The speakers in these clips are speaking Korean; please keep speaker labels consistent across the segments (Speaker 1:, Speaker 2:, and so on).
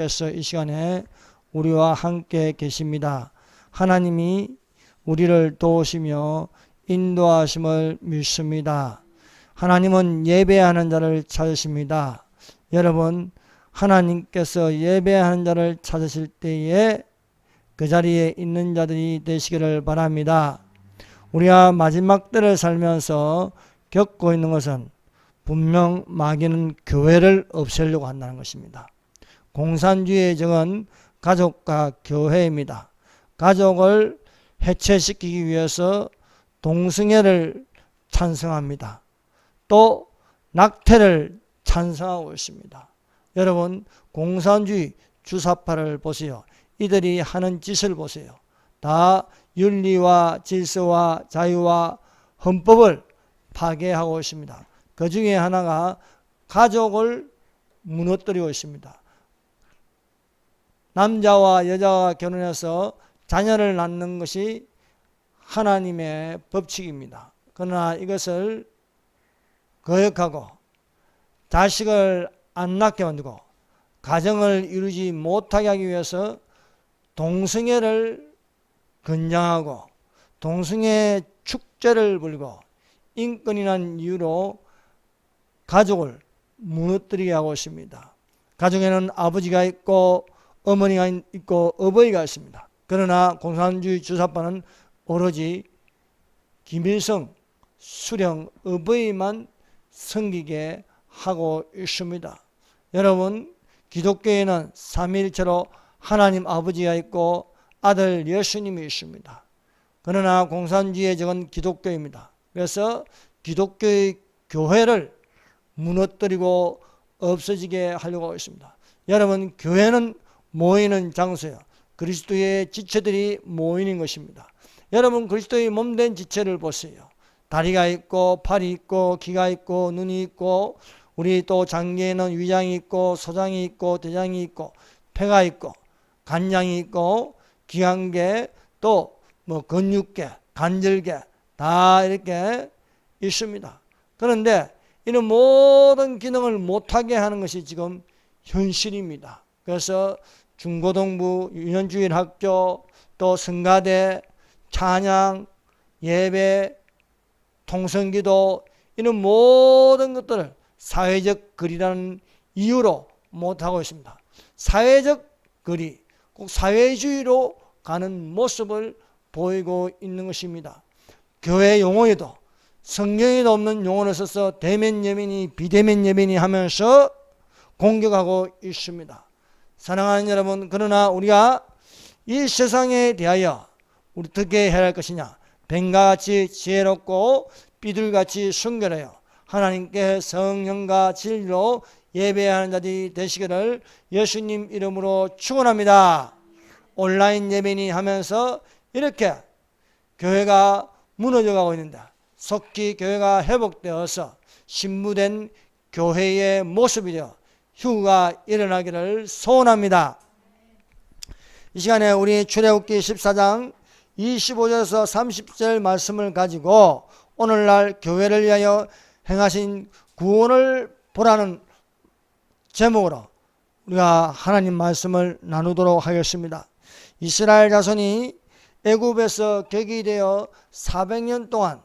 Speaker 1: 그래서 이 시간에 우리와 함께 계십니다. 하나님이 우리를 도우시며 인도하심을 믿습니다. 하나님은 예배하는 자를 찾으십니다. 여러분, 하나님께서 예배하는 자를 찾으실 때에 그 자리에 있는 자들이 되시기를 바랍니다. 우리가 마지막 때를 살면서 겪고 있는 것은 분명 마귀는 교회를 없애려고 한다는 것입니다. 공산주의의 적은 가족과 교회입니다. 가족을 해체시키기 위해서 동성애를 찬성합니다. 또 낙태를 찬성하고 있습니다. 여러분, 공산주의 주사파를 보세요. 이들이 하는 짓을 보세요. 다 윤리와 질서와 자유와 헌법을 파괴하고 있습니다. 그 중에 하나가 가족을 무너뜨리고 있습니다. 남자와 여자가 결혼해서 자녀를 낳는 것이 하나님의 법칙입니다. 그러나 이것을 거역하고 자식을 안 낳게 만들고 가정을 이루지 못하게 하기 위해서 동성애를 권장하고 동성애 축제를 벌이고 인권이라는 이유로 가족을 무너뜨리게 하고 있습니다. 가정에는 아버지가 있고 어머니가 있고 어버이가 있습니다. 그러나 공산주의 주사파는 오로지 김일성 수령 어버이만 섬기게 하고 있습니다. 여러분, 기독교에는 삼위일체로 하나님 아버지가 있고 아들 예수님이 있습니다. 그러나 공산주의의 적은 기독교입니다. 그래서 기독교의 교회를 무너뜨리고 없어지게 하려고 하고 있습니다. 여러분, 교회는 모이는 장소예요. 그리스도의 지체들이 모이는 것입니다. 여러분, 그리스도의 몸된 지체를 보세요. 다리가 있고 팔이 있고 귀가 있고 눈이 있고 우리 또 장기에는 위장이 있고 소장이 있고 대장이 있고 폐가 있고 간장이 있고 기관계 또 근육계 관절계 다 이렇게 있습니다. 그런데 이런 모든 기능을 못하게 하는 것이 지금 현실입니다. 그래서 중고등부, 유년주일 학교, 또 성가대, 찬양, 예배, 통성기도 이런 모든 것들을 사회적 거리라는 이유로 못하고 있습니다. 사회적 거리, 꼭 사회주의로 가는 모습을 보이고 있는 것입니다. 교회 용어에도 성경에도 없는 용어를 써서 대면 예배니 비대면 예배니 하면서 공격하고 있습니다. 사랑하는 여러분, 그러나 우리가 이 세상에 대하여 우리 어떻게 해야 할 것이냐? 뱀과 같이 지혜롭고 삐들같이 순결하여 하나님께 성령과 진리로 예배하는 자들이 되시기를 예수님 이름으로 축원합니다. 온라인 예배니 하면서 이렇게 교회가 무너져가고 있는데 속히 교회가 회복되어서 신부된 교회의 모습이 되어 휴가 일어나기를 소원합니다. 이 시간에 우리 출애굽기 14장 25절에서 30절 말씀을 가지고 오늘날 교회를 위하여 행하신 구원을 보라는 제목으로 우리가 하나님 말씀을 나누도록 하겠습니다. 이스라엘 자손이 애굽에서 격이되어 400년 동안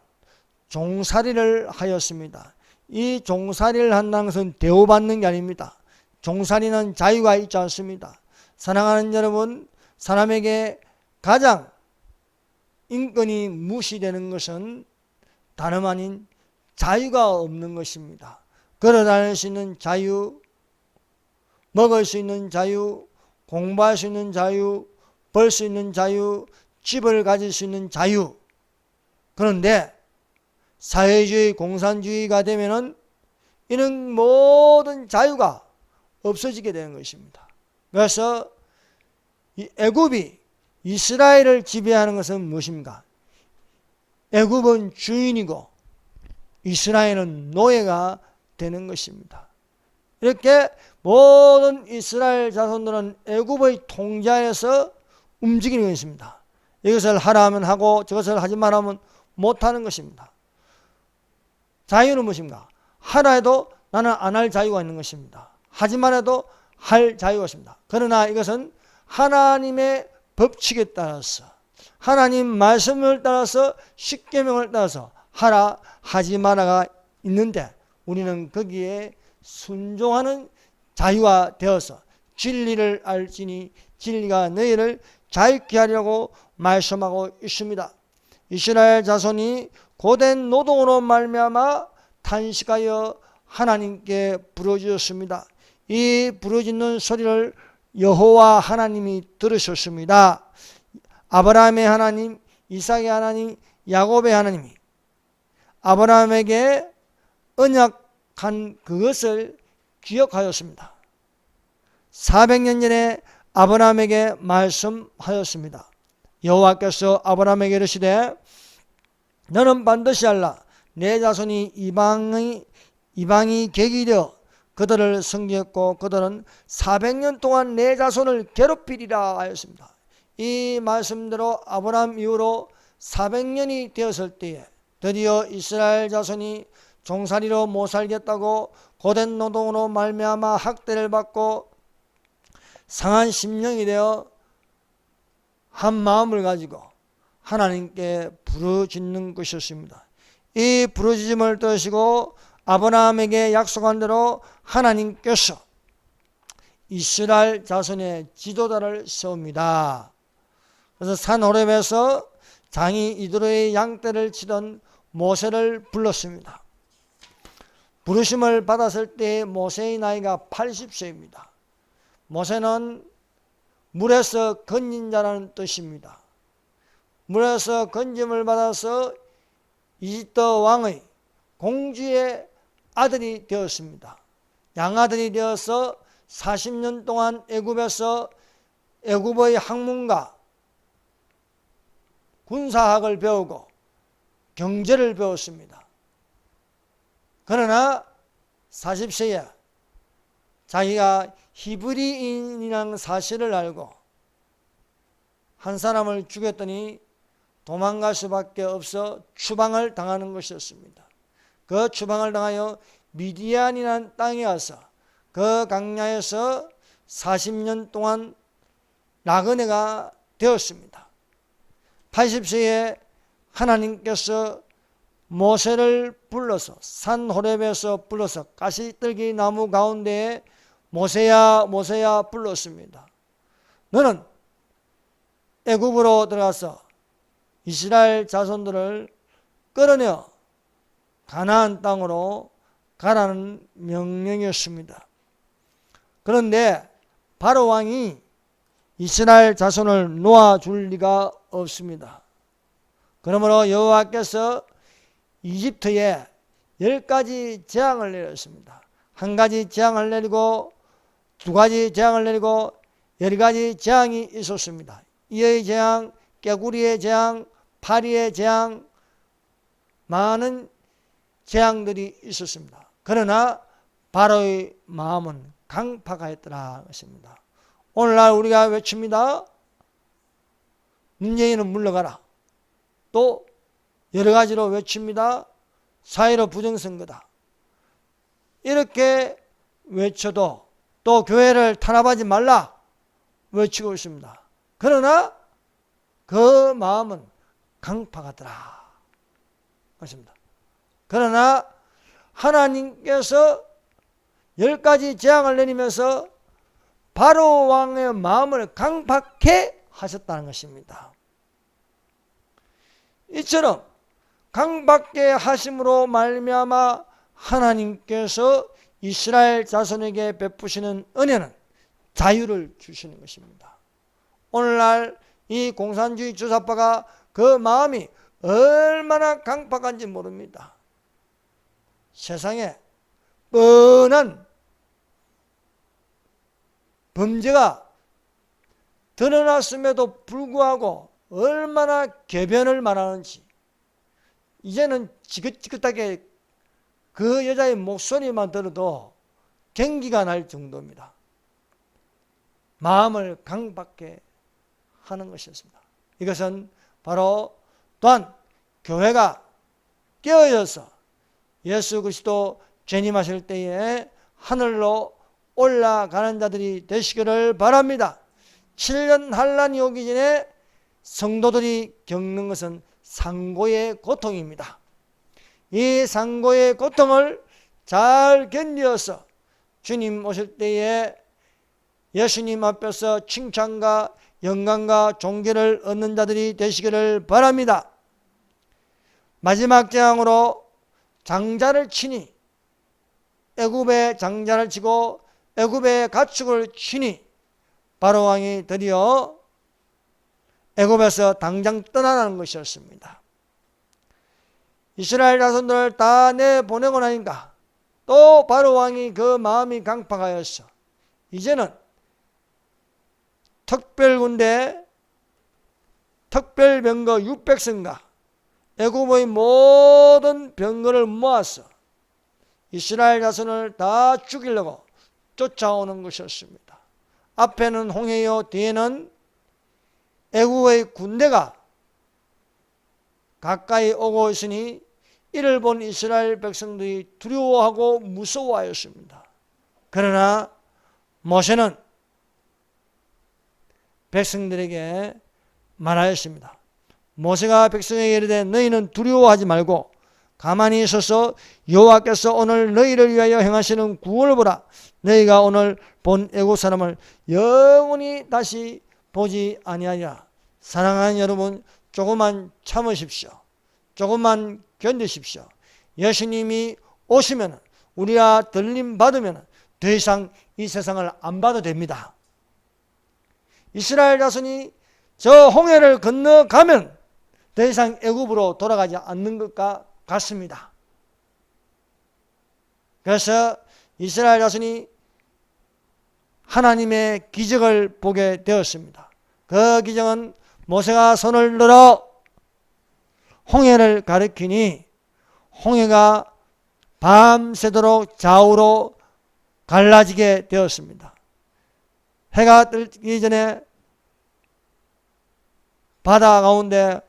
Speaker 1: 종살이를 하였습니다. 이 종살이를 한다는 것은 대우받는 게 아닙니다. 종살이는 자유가 있지 않습니다. 사랑하는 여러분, 사람에게 가장 인권이 무시되는 것은 다름 아닌 자유가 없는 것입니다. 걸어다닐 수 있는 자유, 먹을 수 있는 자유, 공부할 수 있는 자유, 벌 수 있는 자유, 집을 가질 수 있는 자유. 그런데 사회주의, 공산주의가 되면은 이런 모든 자유가 없어지게 되는 것입니다. 그래서 이 애굽이 이스라엘을 지배하는 것은 무엇입니까? 애굽은 주인이고 이스라엘은 노예가 되는 것입니다. 이렇게 모든 이스라엘 자손들은 애굽의 통제하에서 움직이는 것입니다. 이것을 하라 하면 하고 저것을 하지 말라 하면 못하는 것입니다. 자유는 무엇인가? 하라 해도 나는 안 할 자유가 있는 것입니다. 하지 말아도 할 자유가 있습니다. 그러나 이것은 하나님의 법칙에 따라서, 하나님 말씀을 따라서, 십계명을 따라서 하라 하지 마라가 있는데, 우리는 거기에 순종하는 자유가 되어서 진리를 알지니 진리가 너희를 자유케 하려고 말씀하고 있습니다. 이스라엘 자손이 고된 노동으로 말미암아 탄식하여 하나님께 부르짖었습니다. 이 부르짖는 소리를 여호와 하나님이 들으셨습니다. 아브라함의 하나님, 이삭의 하나님, 야곱의 하나님이 아브라함에게 언약한 그것을 기억하였습니다. 400년 전에 아브라함에게 말씀하였습니다. 여호와께서 아브라함에게 이르시되 너는 반드시 알라. 내 자손이 이방이 객이 되어 그들을 섬겼고 그들은 400년 동안 내 자손을 괴롭히리라 하였습니다. 이 말씀대로 아브라함 이후로 400년이 되었을 때에 드디어 이스라엘 자손이 종살이로 못 살겠다고 고된 노동으로 말미암아 학대를 받고 상한 심령이 되어 한 마음을 가지고 하나님께 부르짖는 것이었습니다. 이 부르짖음을 들으시고 아브라함에게 약속한 대로 하나님께서 이스라엘 자손의 지도자를 세웁니다. 그래서 산 호렙에서 장이 이드로의 양떼를 치던 모세를 불렀습니다. 부르심을 받았을 때 모세의 나이가 80세입니다. 모세는 물에서 건진 자라는 뜻입니다. 물에서 건짐을 받아서 이집트 왕의 공주의 아들이 되었습니다. 양아들이 되어서 40년 동안 애굽에서 애굽의 학문과 군사학을 배우고 경제를 배웠습니다. 그러나 40세에 자기가 히브리인이라는 사실을 알고 한 사람을 죽였더니 도망갈 수밖에 없어 추방을 당하는 것이었습니다. 그 추방을 당하여 미디안이라는 땅에 와서 그 광야에서 40년 동안 나그네가 되었습니다. 80세에 하나님께서 모세를 불러서 산 호렙에서 불러서 가시떨기 나무 가운데에 모세야 모세야 불렀습니다. 너는 애굽으로 들어가서 이스라엘 자손들을 끌어내어 가나안 땅으로 가라는 명령이었습니다. 그런데 바로 왕이 이스라엘 자손을 놓아줄 리가 없습니다. 그러므로 여호와께서 이집트에 10가지 재앙을 내렸습니다. 한 가지 재앙을 내리고 두 가지 재앙을 내리고 10가지 재앙이 있었습니다. 이의 재앙, 깨구리의 재앙, 파리의 재앙, 많은 재앙들이 있었습니다. 그러나 바로의 마음은 강팍하였더라 것입니다. 오늘날 우리가 외칩니다. 문재인은 물러가라. 또 여러 가지로 외칩니다. 4.15 부정선거다. 이렇게 외쳐도 또 교회를 탄압하지 말라 외치고 있습니다. 그러나 그 마음은 강팍하더라 것입니다. 그러나 하나님께서 10가지 재앙을 내리면서 바로 왕의 마음을 강팍해 하셨다는 것입니다. 이처럼 강팍해 하심으로 말미암아 하나님께서 이스라엘 자손에게 베푸시는 은혜는 자유를 주시는 것입니다. 오늘날 이 공산주의 주사파가 그 마음이 얼마나 강팍한지 모릅니다. 세상에 뻔한 범죄가 드러났음에도 불구하고 얼마나 궤변을 말하는지 이제는 지긋지긋하게 그 여자의 목소리만 들어도 경기가 날 정도입니다. 마음을 강팍해 하는 것이었습니다. 이것은 바로 또한 교회가 깨어져서 예수 그리스도 재림하실 때에 하늘로 올라가는 자들이 되시기를 바랍니다. 7년 환란이 오기 전에 성도들이 겪는 것은 상고의 고통입니다. 이 상고의 고통을 잘 견디어서 주님 오실 때에 예수님 앞에서 칭찬과 영광과 존귀를 얻는 자들이 되시기를 바랍니다. 마지막 재앙으로 장자를 치니, 애굽의 장자를 치고 애굽의 가축을 치니 바로왕이 드디어 애굽에서 당장 떠나라는 것이었습니다. 이스라엘 자손들을 다 내보내고 나니까 또 바로왕이 그 마음이 강팍하여서 이제는 특별군대, 특별병거 600승과 애굽의 모든 병거를 모아서 이스라엘 자손을 다 죽이려고 쫓아오는 것이었습니다. 앞에는 홍해요, 뒤에는 애굽의 군대가 가까이 오고 있으니 이를 본 이스라엘 백성들이 두려워하고 무서워하였습니다. 그러나 모세는 백성들에게 말하였습니다. 모세가 백성에게 이르되 너희는 두려워하지 말고 가만히 있어서 여호와께서 오늘 너희를 위하여 행하시는 구원을 보라. 너희가 오늘 본 애국 사람을 영원히 다시 보지 아니하리라. 사랑하는 여러분, 조금만 참으십시오. 조금만 견디십시오. 예수님이 오시면, 우리가 들림 받으면 더 이상 이 세상을 안 봐도 됩니다. 이스라엘 자손이 저 홍해를 건너가면 더 이상 애굽으로 돌아가지 않는 것과 같습니다. 그래서 이스라엘 자손이 하나님의 기적을 보게 되었습니다. 그 기적은 모세가 손을 들어 홍해를 가리키니 홍해가 밤새도록 좌우로 갈라지게 되었습니다. 해가 뜨기 전에 바다 가운데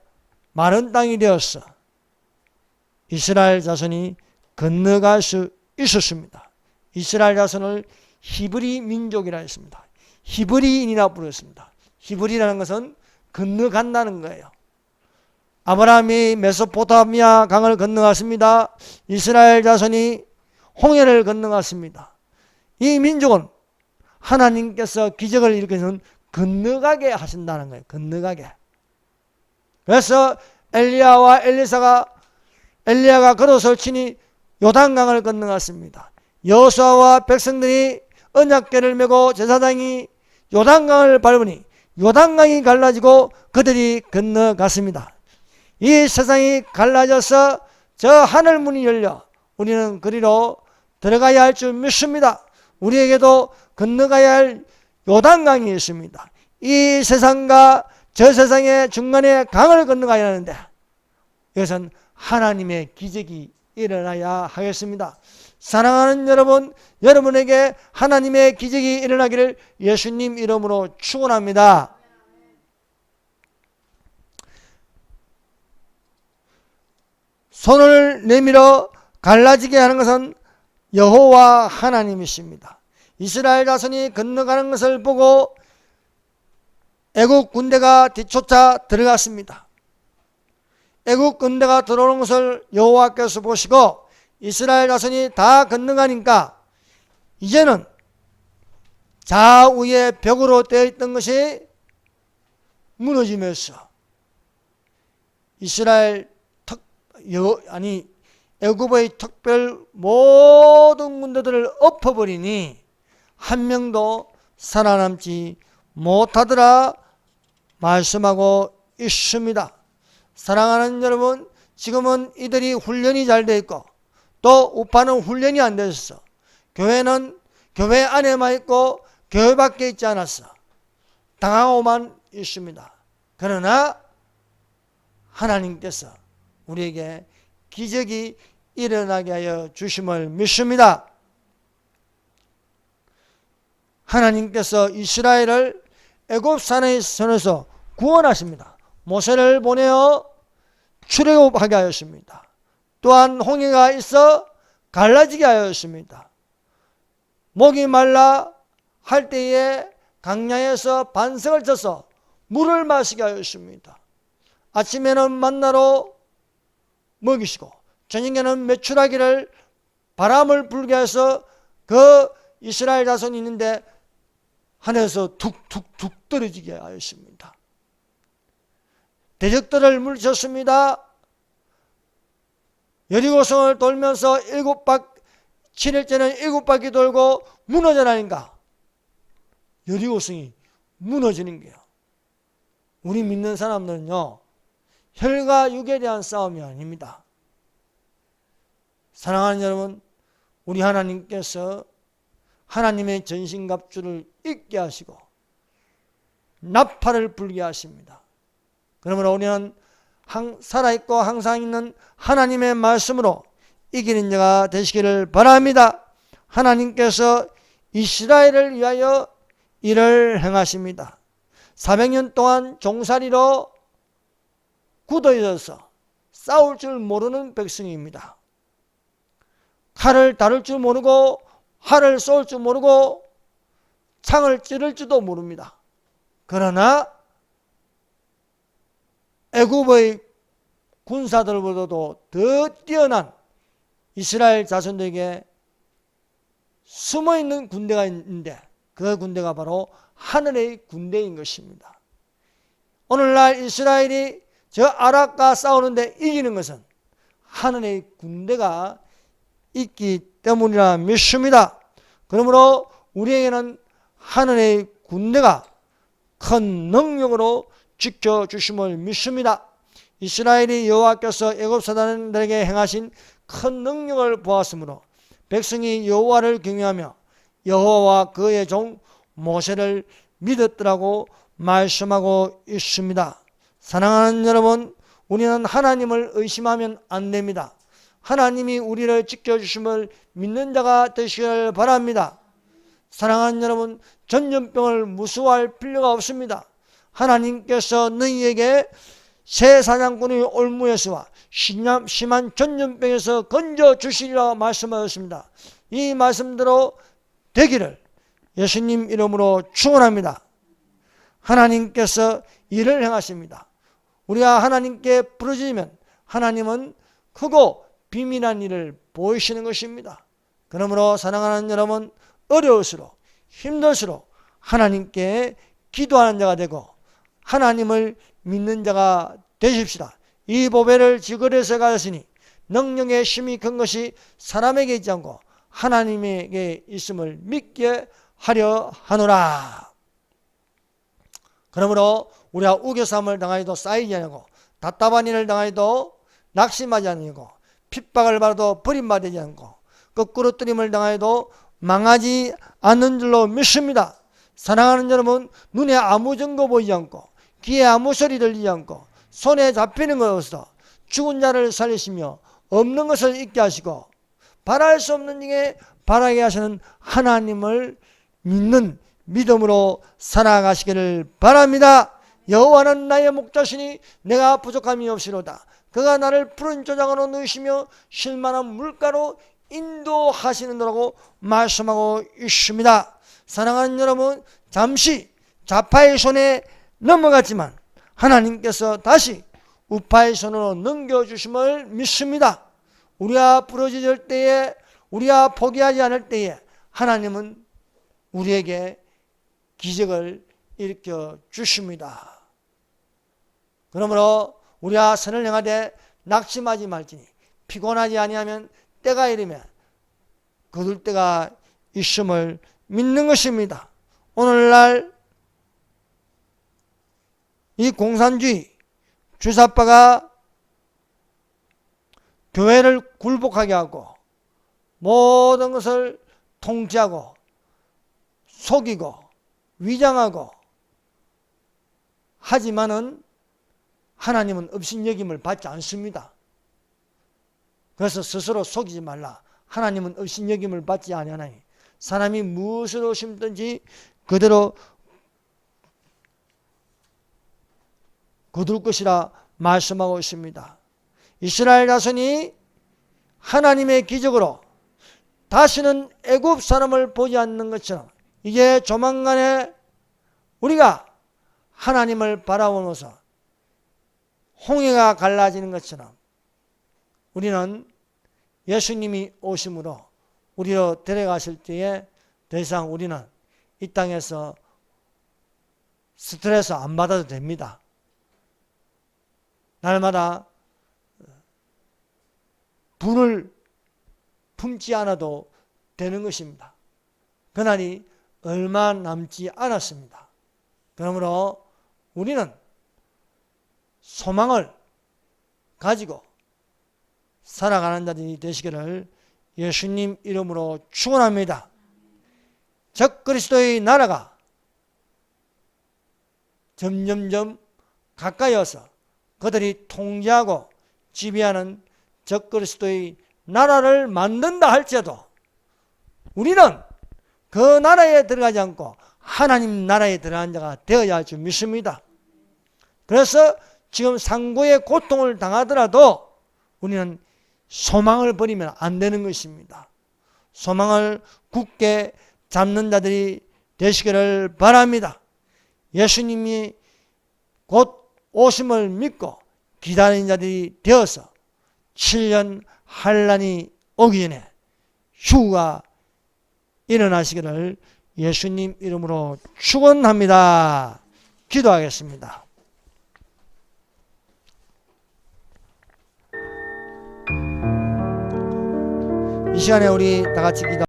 Speaker 1: 마른 땅이 되었어 이스라엘 자손이 건너갈 수 있었습니다. 이스라엘 자손을 히브리 민족이라 했습니다. 히브리인이라 부르었습니다. 히브리라는 것은 건너간다는 거예요. 아브라함이 메소포타미아 강을 건너갔습니다. 이스라엘 자손이 홍해를 건너갔습니다. 이 민족은 하나님께서 기적을 일으켜서 건너가게 하신다는 거예요. 건너가게. 그래서 엘리야와 엘리야가 겉옷을 치니 요단강을 건너갔습니다. 여호수아와 백성들이 언약궤를 메고 제사장이 요단강을 밟으니 요단강이 갈라지고 그들이 건너갔습니다. 이 세상이 갈라져서 저 하늘문이 열려 우리는 그리로 들어가야 할 줄 믿습니다. 우리에게도 건너가야 할 요단강이 있습니다. 이 세상과 저 세상의 중간에 강을 건너가야 하는데 이것은 하나님의 기적이 일어나야 하겠습니다. 사랑하는 여러분, 여러분에게 하나님의 기적이 일어나기를 예수님 이름으로 축원합니다. 손을 내밀어 갈라지게 하는 것은 여호와 하나님이십니다. 이스라엘 자손이 건너가는 것을 보고 애국 군대가 뒤쫓아 들어갔습니다. 애국 군대가 들어오는 것을 여호와께서 보시고 이스라엘 자손이 다 건너가니까 이제는 좌우에 벽으로 되어 있던 것이 무너지면서 애굽의 특별 모든 군대들을 엎어버리니 한 명도 살아남지 못하더라 말씀하고 있습니다. 사랑하는 여러분, 지금은 이들이 훈련이 잘 되어 있고 또 우파는 훈련이 안 되어 있어. 교회는 교회 안에만 있고 교회 밖에 있지 않았어. 당하고만 있습니다. 그러나 하나님께서 우리에게 기적이 일어나게 하여 주심을 믿습니다. 하나님께서 이스라엘을 애굽산의 손에서 구원하십니다. 모세를 보내어 출애굽하게 하였습니다. 또한 홍해가 있어 갈라지게 하였습니다. 목이 말라 할 때에 강야에서 반석을 쳐서 물을 마시게 하였습니다. 아침에는 만나로 먹이시고 저녁에는 메추라기를 바람을 불게 해서 그 이스라엘 자손이 있는데 하늘에서 툭툭툭 떨어지게 하였습니다. 대적들을 물리쳤습니다. 여리고성을 돌면서 7일째는 7바퀴 돌고 무너져나니까 여리고성이 무너지는 거예요. 우리 믿는 사람들은요, 혈과 육에 대한 싸움이 아닙니다. 사랑하는 여러분, 우리 하나님께서 하나님의 전신갑주를 입게 하시고 나팔을 불게 하십니다. 그러므로 우리는 살아있고 항상 있는 하나님의 말씀으로 이기는 자가 되시기를 바랍니다. 하나님께서 이스라엘을 위하여 일을 행하십니다. 400년 동안 종살이로 굳어져서 싸울 줄 모르는 백성입니다. 칼을 다룰 줄 모르고 활을 쏠 줄 모르고 창을 찌를 줄도 모릅니다. 그러나 애굽의 군사들보다도 더 뛰어난 이스라엘 자손들에게 숨어있는 군대가 있는데 그 군대가 바로 하늘의 군대인 것입니다. 오늘날 이스라엘이 저 아랍과 싸우는데 이기는 것은 하늘의 군대가 있기 때문이라 믿습니다. 그러므로 우리에게는 하늘의 군대가 큰 능력으로 지켜주심을 믿습니다. 이스라엘이 여호와께서 애굽 사람들에게 행하신 큰 능력을 보았으므로 백성이 여호와를 경외하며 여호와와 그의 종 모세를 믿었더라고 말씀하고 있습니다. 사랑하는 여러분, 우리는 하나님을 의심하면 안 됩니다. 하나님이 우리를 지켜주심을 믿는 자가 되시길 바랍니다. 사랑하는 여러분, 전염병을 무서워할 필요가 없습니다. 하나님께서 너희에게 새 사냥꾼의 올무에서와 심한 전염병에서 건져주시리라 말씀하셨습니다. 이 말씀대로 되기를 예수님 이름으로 축원합니다. 하나님께서 일을 행하십니다. 우리가 하나님께 부르짖으면 하나님은 크고 비밀한 일을 보이시는 것입니다. 그러므로 사랑하는 여러분, 어려울수록 힘들수록 하나님께 기도하는 자가 되고 하나님을 믿는 자가 되십시다. 이 보배를 지거리에서 가졌으니 능력의 힘이 큰 것이 사람에게 있지 않고 하나님에게 있음을 믿게 하려 하노라. 그러므로 우리가 우겨쌈을 당하여도 쌓이지 않고 답답한 일을 당하여도 낙심하지 않고 핍박을 받아도 버림받지 않고 거꾸로 뜨림을 당하여도 망하지 않는 줄로 믿습니다. 사랑하는 여러분, 눈에 아무 증거 보이지 않고 귀에 아무 소리 들리지 않고 손에 잡히는 것으로 죽은 자를 살리시며 없는 것을 있게 하시고 바랄 수 없는 중에 바라게 하시는 하나님을 믿는 믿음으로 살아가시기를 바랍니다. 여호와는 나의 목자시니 내가 부족함이 없이로다. 그가 나를 푸른 조장으로 누이시며 쉴만한 물가로 인도하시는도라고 말씀하고 있습니다. 사랑하는 여러분, 잠시 좌파의 손에 넘어갔지만 하나님께서 다시 우파의 손으로 넘겨주심을 믿습니다. 우리가 부러질 때에, 우리가 포기하지 않을 때에 하나님은 우리에게 기적을 일으켜 주십니다. 그러므로 우리가 선을 행하되 낙심하지 말지니 피곤하지 아니하면 때가 이르면 거둘 때가 있음을 믿는 것입니다. 오늘날 이 공산주의 주사파가 교회를 굴복하게 하고 모든 것을 통치하고 속이고 위장하고 하지만은 하나님은 업신여김을 받지 않습니다. 그래서 스스로 속이지 말라. 하나님은 업신여김을 받지 아니하나니 사람이 무엇으로 심든지 그대로 거둘 것이라 말씀하고 있습니다. 이스라엘 자손이 하나님의 기적으로 다시는 애굽 사람을 보지 않는 것처럼 이제 조만간에 우리가 하나님을 바라보면서 홍해가 갈라지는 것처럼 우리는 예수님이 오심으로 우리로 데려가실 때에 더 이상 우리는 이 땅에서 스트레스 안 받아도 됩니다. 날마다 분을 품지 않아도 되는 것입니다. 그날이 얼마 남지 않았습니다. 그러므로 우리는 소망을 가지고 살아가는 자들이 되시기를 예수님 이름으로 축원합니다. 적그리스도의 나라가 점점점 가까이 와서 그들이 통제하고 지배하는 적그리스도의 나라를 만든다 할지라도 우리는 그 나라에 들어가지 않고 하나님 나라에 들어간 자가 되어야 할 줄 믿습니다. 그래서 지금 상고의 고통을 당하더라도 우리는 소망을 버리면 안 되는 것입니다. 소망을 굳게 잡는 자들이 되시기를 바랍니다. 예수님이 곧 오심을 믿고 기다리는 자들이 되어서 7년 환란이 오기 전에 휴가 일어나시기를 예수님 이름으로 축원합니다. 기도하겠습니다. 이 시간에 우리 다 같이 기도